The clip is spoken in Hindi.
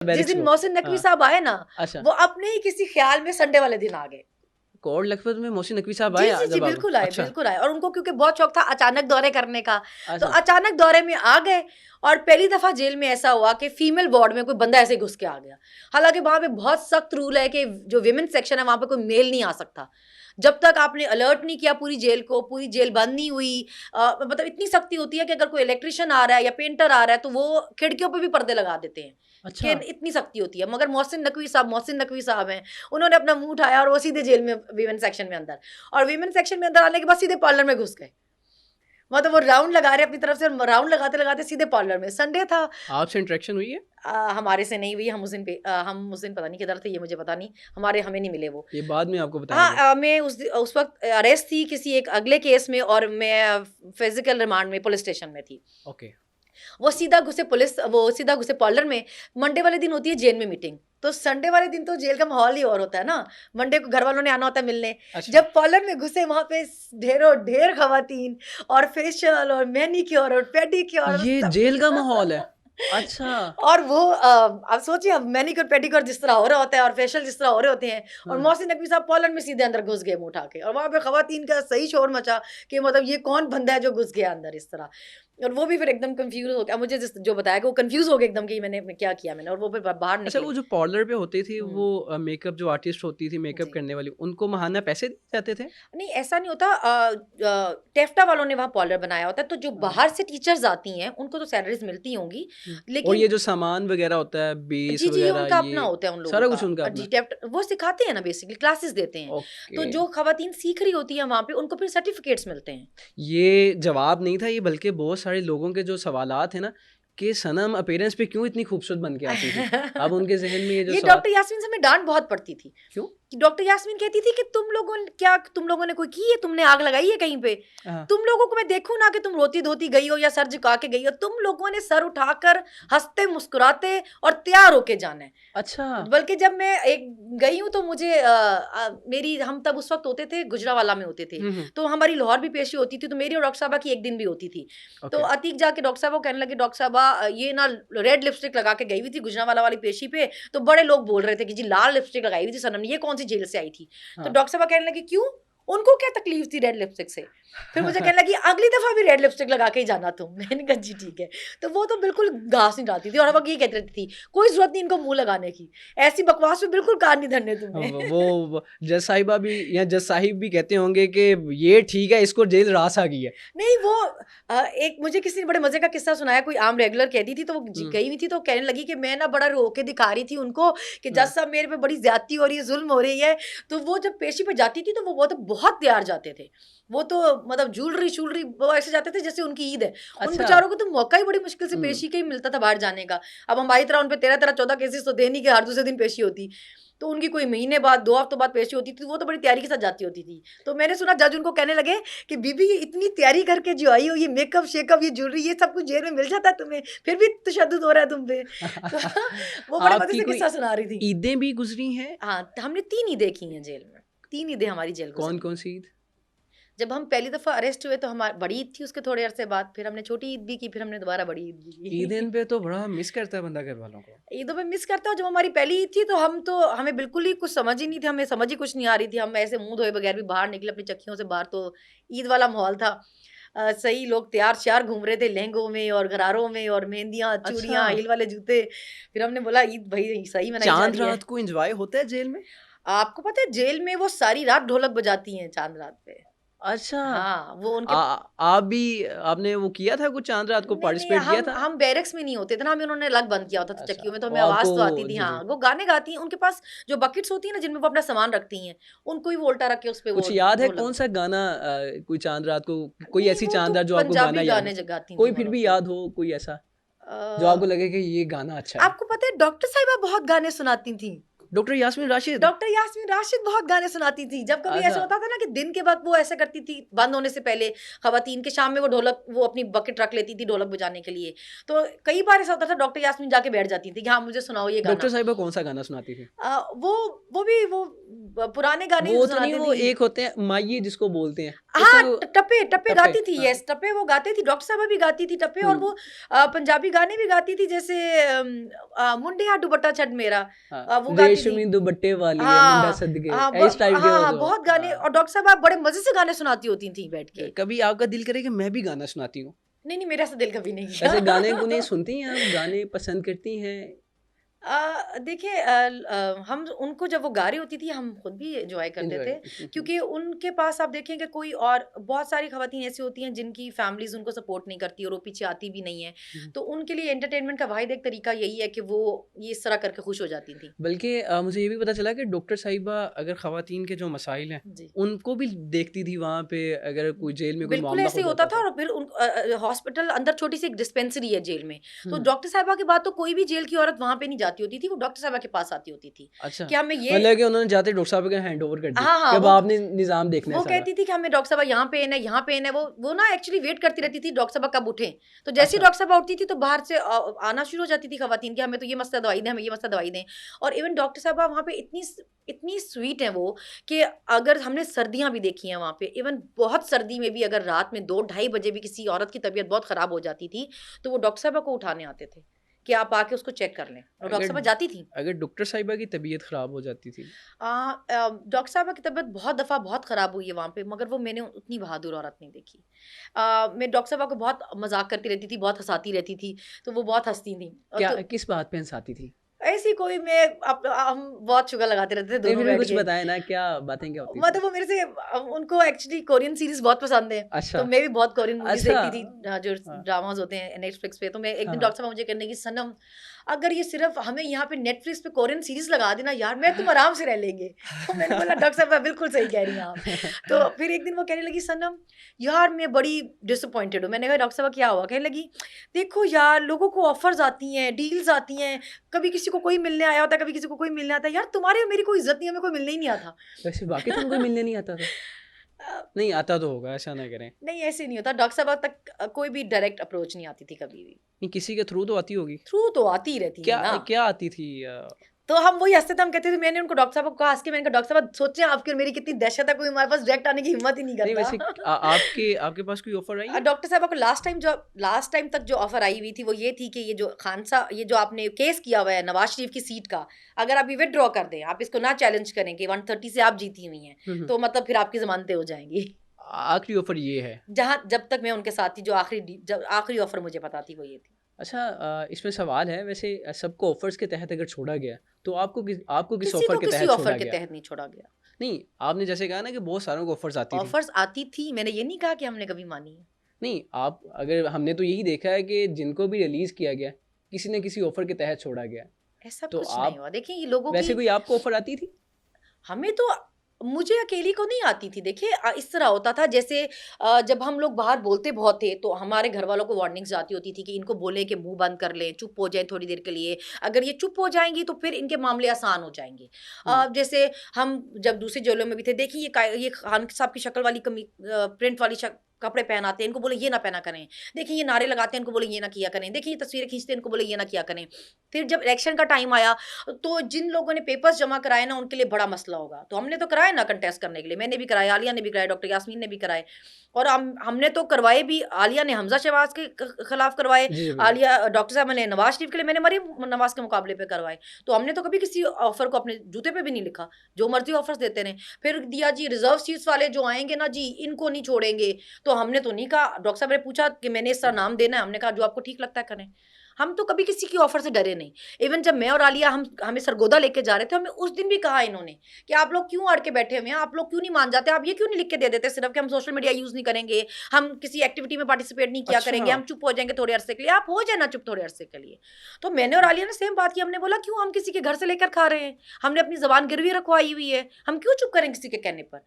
जिस दिन को। मोहसिन नकवी हाँ, साहब आए ना, अच्छा। वो अपने ही किसी ख्याल में संडे वाले दिन आ गए। कोर्ट लखपत में मोहसिन नकवी साहब जी, आए जी, जी, जब आप? अच्छा, बिल्कुल आए और उनको क्योंकि बहुत शौक था अचानक दौरे करने का, तो अच्छा, अचानक दौरे में आ गए और पहली दफ़ा जेल में ऐसा हुआ कि फीमेल वार्ड में कोई बंदा ऐसे ही घुस के आ गया। हालाँकि वहाँ पे बहुत सख्त रूल है कि जो वुमेन्स सेक्शन है वहाँ पे कोई मेल नहीं आ सकता। जब तक आपने अलर्ट नहीं किया पूरी जेल को, पूरी जेल बंद नहीं हुई मतलब इतनी सख्ती होती है कि अगर कोई इलेक्ट्रीशियन आ रहा है या पेंटर आ रहा है तो वो खिड़कियों पे भी पर्दे लगा देते हैं, कि अच्छा। इतनी सख्ती होती है। मगर मोहसिन नकवी साहब हैं, उन्होंने अपना मुँह उठाया और वो सीधे जेल में वीमेन सेक्शन में अंदर। और वीमेन सेक्शन में अंदर आने के बाद सीधे पार्लर में घुस गए। मतलब वो राउंड लगा रहे अपनी तरफ से, राउंड लगाते-लगाते सीधे पार्लर में। संडे था। आपसे इंटरेक्शन हुई है? हमारे से नहीं हुई, हम उस दिन पता नहीं किधर थे ये मुझे पता नहीं, हमें नहीं मिले वो। ये बाद में आपको बताया हाँ, गया? मैं उस वक़्त अरेस्ट थी किसी एक अगले केस में और मैं फिज़िकल रिमांड में पुलिस स्टेशन में थी। ओके। वो सीधा घुसे पार्लर में। मंडे वाले दिन होती है जेल में मीटिंग, तो संडे वाले दिन तो जेल का माहौल ही और होता है ना। मंडे को घर वालों ने आना होता है मिलने। अच्छा, जब पार्लर में घुसे वहां पे ढेरों ढेर खवातीन और फेशियल और मैनिक्योर और पेडिक्योर और ये सब जेल का माहौल है? अच्छा। और वो आप सोचिए, अब मैनिक्योर पेडिक्योर जिस तरह हो रहा होता है और फेशियल जिस तरह हो रहे होते हैं, और हाँ। मोहसिन नकवी साहब पार्लर में सीधे अंदर घुस गए मुंह उठा के, और वहां पे खवातीन का सही शोर मचा कि मतलब ये कौन बंदा है जो घुस गया अंदर इस तरह। और वो भी फिर एकदम कंफ्यूज हो गया, मुझे जो बताया कि वो कंफ्यूज हो गए एकदम कि मैंने क्या किया मैंने, और वो फिर बाहर अच्छा, निकले। वो जो पार्लर पे होती थी हम्म, वो मेकअप जो आर्टिस्ट होती थी मेकअप जी। करने वाली, उनको माहाना पैसे दिए जाते थे? नहीं, ऐसा नहीं होता। टेफ्टा वालों ने वहाँ पॉलर बनाया होता है, तो जो हाँ। बाहर से टीचर्स आती हैं, उनको तो सैलरीज़ मिलती होंगी, और लेकिन ये जो सामान वगैरह होता है, बेस जी, जी, ये वगैरह, उनका अपना ये होता है उन लोगों सारा का। कुछ उनका जी, अपना? टेफ्ट वो सिखाते हैं ना, बेसिकली क्लासेस देते हैं। ओके। तो जो खवातीन सीख रही होती हैं वहाँ पे, उनको फिर सर्टिफिकेट्स मिलते हैं। ये जवाब नहीं था, ये बल्कि बहुत सारे लोगों के जो सवालात हैं ना, कि सनम अपीयरेंस पे क्यों इतनी खूबसूरत बन के आती थी? अब उनके ज़हन में ये जो ये सवाल। डॉक्टर यास्मीन से हमें डाँट बहुत पड़ती थी। क्यों? कि डॉक्टर यास्मीन कहती थी कि तुम लोगों ने कोई की है? तुमने आग लगाई है कहीं पे? हाँ। तुम लोगों को मैं देखूँ ना कि तुम रोती-धोती गई हो या सर झुका के गई हो। तुम लोगों ने सर उठाकर हँसते-मुस्कुराते और तैयार होके जाना है। अच्छा। बल्कि जब मैं एक गई हूँ तो मुझे मेरी हम तब उस वक़्त होते थे, गुजरांवाला में होते थे। हुँ, हुँ। तो हमारी लाहौर भी पेशी होती थी, तो मेरी और डॉक्टर साहबा की एक दिन भी होती थी। तो ओके। अतीक जाके डॉक्टर साहब को कहने लगे, डॉक्टर साहबा ये ना रेड लिपस्टिक लगा के गई हुई थी गुजरांवाला वाली पेशी पे, तो बड़े लोग बोल रहे थे कि जी लाल लिपस्टिक लगाई हुई थी सनम ने, ये कौन सी जेल से आई थी? तो हाँ। डॉक्टर साहबा कहने लगी, क्यों? उनको क्या तकलीफ थी रेड लिपस्टिक से? फिर मुझे कहने लगी, अगली दफ़ा भी रेड लिपस्टिक लगा के ही जाना तुम। मैंने कहा जी ठीक है। तो वो तो बिल्कुल घास नहीं डालती थी और हर वक़्त ये कहती रहती थी, कोई ज़रूरत नहीं इनको मुँह लगाने की। ऐसी बकवास में बिल्कुल कान नहीं धरने तुमने। वो जज साहिबा भी या जज साहिब भी कहते होंगे कि ये ठीक है, इसको जेल रास आ गई है। नहीं, वो एक मुझे किसी ने बड़े मज़े का किस्सा सुनाया, कोई आम रेगुलर कहती थी, तो वो हुँ, गई हुई थी, तो कहने लगी कि मैं ना बड़ा रो के दिखा रही थी उनको कि जज हाँ। साहब मेरे पे बड़ी ज़्यादती हो रही है, ज़ुल्म हो रही है। तो वो जब पेशी पे जाती थी, तो वो तो बहुत तैयार जाते थे। वो तो मतलब ज्वेलरी-शूलरी वो ऐसे जाते थे जैसे उनकी ईद है। उन अच्छा। बेचारों को तो मौका ही बड़ी मुश्किल से हुँ। पेशी का ही मिलता था बाहर जाने का। अब हमारी तरह उन पे 13-13, 14 केसेज़ तो थे नहीं कि हर दूसरे दिन पेशी होती। तो उनकी कोई महीने बाद, 2 हफ्तों बाद पेशी होती थी, वो तो बड़ी तैयारी के साथ जाती होती थी। तो मैंने सुना जज उनको कहने लगे कि बीबी ये इतनी तैयारी करके जो आई हो, ये मेकअप-शेकअप, ये ज्वेलरी, ये सब कुछ जेल में मिल जाता है तुम्हें, फिर भी तशद्दुद हो रहा है तुम पे। तो वो बड़े मज़े आपकी से कोई किस्सा सुना रही थी। ईदें भी गुज़री हैं? हाँ, हमने 3 ईदें की हैं जेल में। 3 ईदें हमारी जेल गुज़री। कौन-कौन सी ईद? जब हम पहली दफ़ा अरेस्ट हुए तो बड़ी ईद थी, उसके थोड़े अरसे बाद फिर हमने छोटी ईद भी की, फिर हमने दोबारा बड़ी ईद भी की। ईदें पे तो बड़ा मिस करता है बंदा घरवालों को। ईदों में मिस करता हूँ। जब हमारी पहली ईद थी तो हमें बिल्कुल ही कुछ समझ ही नहीं थी, हमें समझ ही कुछ नहीं आ रही थी। हम ऐसे मुँह धोए बगैर भी बाहर निकले अपनी चक्कियों से बाहर, तो ईद वाला माहौल था। सही लोग तैयार-श्यार घूम रहे थे लहंगों में और गरारों में और मेहंदियाँ, अच्छा, चूड़ियाँ, हील वाले जूते। फिर हमने बोला ईद भई सही मनाई जा चाँद रही है। रात को एन्जॉय होता है जेल में? आपको पता है जेल में वो सारी रात ढोलक बजाती हैं चाँद रात पे। अच्छा। हाँ, वो आ उनके आप भी आपने वो किया था कुछ चाँद रात को नहीं, नहीं, पार्टिसिपेट किया था? हम बैरक्स में नहीं होते थे ना, हमें उन्होंने अलग बंद किया होता था अच्छा, चक्कियों में, तो हमें और आवाज़ आपको तो आती थी। जी, हाँ, जी। वो गाने गाती हैं, उनके पास जो बकेट्स होती हैं ना जिनमें वो अपना सामान रखती हैं, उनको ही वो उल्टा रख के उस पे वो कुछ याद है ढोलक। कौन-सा गाना कोई चाँद रात को कोई नहीं, ऐसी वो तो चाँद रात जो आपको गाना पंजाबी याद गाने हो? गाती थी कोई फिर मोनो भी पे। याद हो कोई ऐसा, जो अ, आपको लगे कि ये गाना अच्छा है? आपको पता है डॉक्टर साहिबा बहुत गाने सुनाती थीं। डॉक्टर यास्मीन राशिद? डॉक्टर यास्मीन राशिद बहुत गाने सुनाती थी। जब कभी अच्छा, ऐसा होता था ना कि दिन के वक़्त वो ऐसा करती थी, बंद होने से पहले ख़वातीन के शाम में वो अपनी बकेट रख लेती थी ढोलक बजाने के लिए। तो कई बार ऐसा होता था डॉक्टर यास्मीन जाके बैठ जाती थी कि हाँ, मुझे सुनाओ ये डॉक्टर गाना। साहिबा कौन-सा गाना सुनाती थी? वो भी पुराने गाने ही वो तो नहीं, सुनाती वो थी। एक होते हैं माहिए जिसको बोलते हैं। कुछ हाँ, सॉन्ग टप्पे टप्पे टप्पे, गाती थी, हाँ। यस, टप्पे वो गाती थी, डॉक्टर साहबा भी गाती थी टप्पे, और हुँ, वो पंजाबी गाने भी गाती थी, जैसे मुंडिया दुपट्टा छड़ मेरा, हाँ। वो गाती थी। रेशमी दुपट्टे वाली है मुंडा हाँ, सदके, हाँ, इस टाइप के वो हाँ, जो बहुत गाने, हाँ। और डॉक्टर साहबा बड़े मज़े से गाने सुनाती होती थी बैठ के। कभी आपका दिल करे कि मैं भी गाना सुनाती हूँ? नहीं, नहीं, मेरा ऐसा दिल कभी नहीं किया। वैसे गाने-गुने सुनती हैं आप? गाने पसंद करती हैं? देखिए, हम उनको जब वो गा रही होती थी, हम खुद भी एन्जॉय करते एन्जॉय थे, हुँ, हुँ। क्योंकि उनके पास आप देखेंगे कोई, और बहुत सारी ख़वातीन ऐसी होती हैं जिनकी फैमिलीज़ उनको सपोर्ट नहीं करती और वो पीछे आती भी नहीं है। हुँ। तो उनके लिए एंटरटेनमेंट का वाहिद एक तरीका यही है कि वो ये इस तरह करके खुश हो जाती थी। बल्कि मुझे ये भी पता चला कि डॉक्टर साहिबा अगर ख़वातीन के जो मसाइल हैं, जी। उनको भी देखती थी वहाँ पे अगर कोई जेल में कोई बिल्कुल मामला ऐसे हो ही होता जाता था, था। और फिर हॉस्पिटल अंदर छोटी सी एक डिस्पेंसरी है जेल में, तो हुँ। डॉक्टर साहिबा के बाद तो कोई भी जेल की औरत वहाँ पे नहीं जाती होती थी, वो डॉक्टर साहिबा के पास आती होती थी अच्छा, कि हमें ये, मतलब कि उन्होंने जाते ही डॉक्टर साहब को हैंड ओवर कर दी हाँ, कि हाँ, अब आपने निज़ाम देखना है वो सारा। कहती थी कि हमें डॉक्टर साहबा यहाँ पे यहाँ पे है, वो ना एक्चुअली वेट करती रहती थी डॉक्टर साहबा कब उठें। तो जैसे ही अच्छा, डॉक्टर साहबा उठती थी तो बाहर से आना शुरू हो जाती थी खवातीन कि हमें तो ये मसला दवाई दें, हमें ये मसला दवाई दें। और इवन डॉक्टर साहबा वहाँ पे इतनी स्वीट हैं वो, कि अगर हमने सर्दियाँ भी देखी हैं वहाँ पे, इवन बहुत सर्दी में भी अगर रात में 2 ढाई बजे भी किसी औरत की तबीयत बहुत ख़राब हो जाती थी, तो वो डॉक्टर साहबा को उठाने आते थे कि आप आके उसको चेक कर लें, और डॉक्टर अगर साहबा जाती थी। अगर डॉक्टर साहिबा की तबीयत ख़राब हो जाती थी डॉक्टर साहबा की तबीयत बहुत दफ़ा बहुत ख़राब हुई है वहाँ पे, मगर वो मैंने उतनी बहादुर औरत नहीं देखी। मैं डॉक्टर साहबा को बहुत मज़ाक करती रहती थी, बहुत हँसाती रहती थी, तो वो बहुत हँसती थीं। क्या तो किस बात पे हँसाती थी? ऐसी कोई, हम बहुत शुगर लगाते रहते थे नहीं दोनों फिर भी बैठ कुछ के। बताएँ ना क्या बातें क्या होती थी? मतलब वो मेरे से, उनको एक्चुअली कोरियन सीरीज़ बहुत पसंद है, अच्छा, तो मैं भी बहुत कोरियन मूवीज़ अच्छा। देखती थी, जो हाँ, ड्रामाज़ होते हैं नेटफ्लिक्स पे। तो मैं एक हाँ, दिन हाँ। डॉक्टर साहब मुझे कहने लगी, सनम, अगर ये सिर्फ़ हमें यहाँ पे नेटफ्लिक्स पे कोरियन सीरीज़ लगा देना यार, मैं तुम आराम से रह लेंगे। तो मैंने बोला डॉक्टर साहब बिल्कुल सही कह रही हैं आप। तो फिर एक दिन वो कहने लगी, सनम यार मैं बड़ी डिसअपॉइंटेड हूँ। मैंने कहा डॉक्टर साहब क्या हुआ? कहने लगी, देखो यार लोगों को ऑफ़र्स आती हैं, डील्स आती हैं, कभी किसी को कोई मिलने आया होता है, कभी किसी को कोई मिलने आता है। यार तुम्हारी और मेरी कोई इज़्ज़त नहीं है, हमें कोई मिलने ही नहीं आता। वैसे वाक़ई तुमको मिलने नहीं आता था? अ, नहीं आता तो होगा, ऐसा ना करें। नहीं ऐसे नहीं होता, डॉक्टर साहब तक कोई भी डायरेक्ट अप्रोच नहीं आती थी कभी भी। नहीं किसी के थ्रू तो आती होगी। थ्रू तो आती ही रहती थी क्या ना। क्या आती थी तो हम वही हँसते थे, हम कहते थे, मैंने उनको डॉक्टर साहब को कहा हँस के, मैंने कहा डॉक्टर साहब सोचिए आपकी और मेरी कितनी दहशत है, कोई हमारे पास डायरेक्ट आने की हिम्मत ही नहीं नहीं वैसे करता। आपके आपके पास कोई ऑफ़र आई है? डॉक्टर साहब को लास्ट टाइम तक जो ऑफर आई हुई थी वो ये थी कि ये जो ये जो आपने केस किया हुआ है नवाज शरीफ की सीट का, अगर आप ये विदड्रॉ कर दें, आप इसको ना चैलेंज करें कि 130 से आप जीती हुई हैं, हुँ, हुँ। तो मतलब फिर आपकी ज़मानतें हो जाएंगी। आखिरी ऑफ़र ये है। जहाँ जब तक मैं उनके साथ थी, जो जब आखिरी ऑफर मुझे पता थी वो ये थी। अच्छा इसमें सवाल है वैसे सबको ऑफ़र्स के तहत अगर छोड़ा गया, तो आपको किस किसी ऑफ़र को के किसी तहत ऑफर छोड़ा के गया? तहत नहीं छोड़ा गया। नहीं, आपने जैसे कहा ना कि बहुत सारों को ऑफ़र्स आती थी। ऑफर्स आती थी, मैंने ये नहीं कहा कि हमने कभी मानी है। नहीं, आप अगर हमने तो यही देखा है कि जिनको भी रिलीज़ किया गया, किसी न किसी ऑफ़र के तहत छोड़ा गया। ऐसा तो कुछ नहीं आप हुआ। देखिए ये लोगों वैसे की, कोई आपको ऑफ़र आती थी? हमें तो, मुझे अकेली को नहीं आती थी। देखिए इस तरह होता था, जैसे जब हम लोग बाहर बोलते बहुत थे तो हमारे घर वालों को वार्निंग्स जाती होती थी कि इनको बोलें कि मुंह बंद कर लें, चुप हो जाएं थोड़ी देर के लिए। अगर ये चुप हो जाएंगी तो फिर इनके मामले आसान हो जाएंगे। हुँ, जैसे हम जब दूसरी जेलों में भी थे, देखिए ये खान साहब की शक्ल वाली प्रिंट वाली कपड़े पहनाते हैं, इनको बोले ये ना पहना करें। देखिए ये नारे लगाते हैं, इनको बोले ये ना किया करें। देखिए ये तस्वीरें खींचते हैं, इनको बोले ये ना किया करें। फिर जब इलेक्शन का टाइम आया तो जिन लोगों ने पेपर्स जमा कराए ना, उनके लिए बड़ा मसला होगा। तो हमने तो कराए ना कंटेस्ट करने के लिए, मैंने भी कराए, आलिया ने भी कराए, डॉक्टर यास्मीन ने भी कराए, और हमने तो करवाए भी। आलिया ने हमजा शहबाज के खिलाफ करवाए, जी, जी, बिल्कुल। आलिया डॉक्टर साहब ने नवाज शरीफ के लिए, मैंने मरीम नवाज के मुकाबले पे करवाए। तो हमने तो कभी किसी ऑफर को अपने जूते पे भी नहीं लिखा, जो मर्जी ऑफर्स देते रहे। फिर दिया जी रिजर्व सीट्स वाले जो आएंगे ना जी, इनको नहीं छोड़ेंगे। तो हमने तो नहीं कहा, डॉक्टर साहब ने पूछा कि मैंने इस तरह नाम देना है, हमने कहा जो आपको ठीक लगता है करें। हम तो कभी किसी की ऑफर से डरे नहीं। इवन जब मैं और आलिया हमें सरगोदा लेके जा रहे थे, हमें उस दिन भी कहा इन्होंने कि आप लोग क्यों अड़ के बैठे हुए हैं, आप लोग क्यों नहीं मान जाते, आप ये क्यों नहीं लिख के दे देते सिर्फ कि हम सोशल मीडिया यूज नहीं करेंगे, हम किसी एक्टिविटी में पार्टिसिपेट नहीं किया अच्छा। करेंगे, हम चुप हो जाएंगे थोड़े अरसे के लिए, आप हो जाना चुप थोड़े अरसे के लिए। तो मैंने और आलिया ने सेम बात की, हमने बोला क्यों हम किसी के घर से लेकर खा रहे हैं, हमने अपनी जबान गिरवी रखवाई हुई है, हम क्यों चुप करें किसी के कहने पर।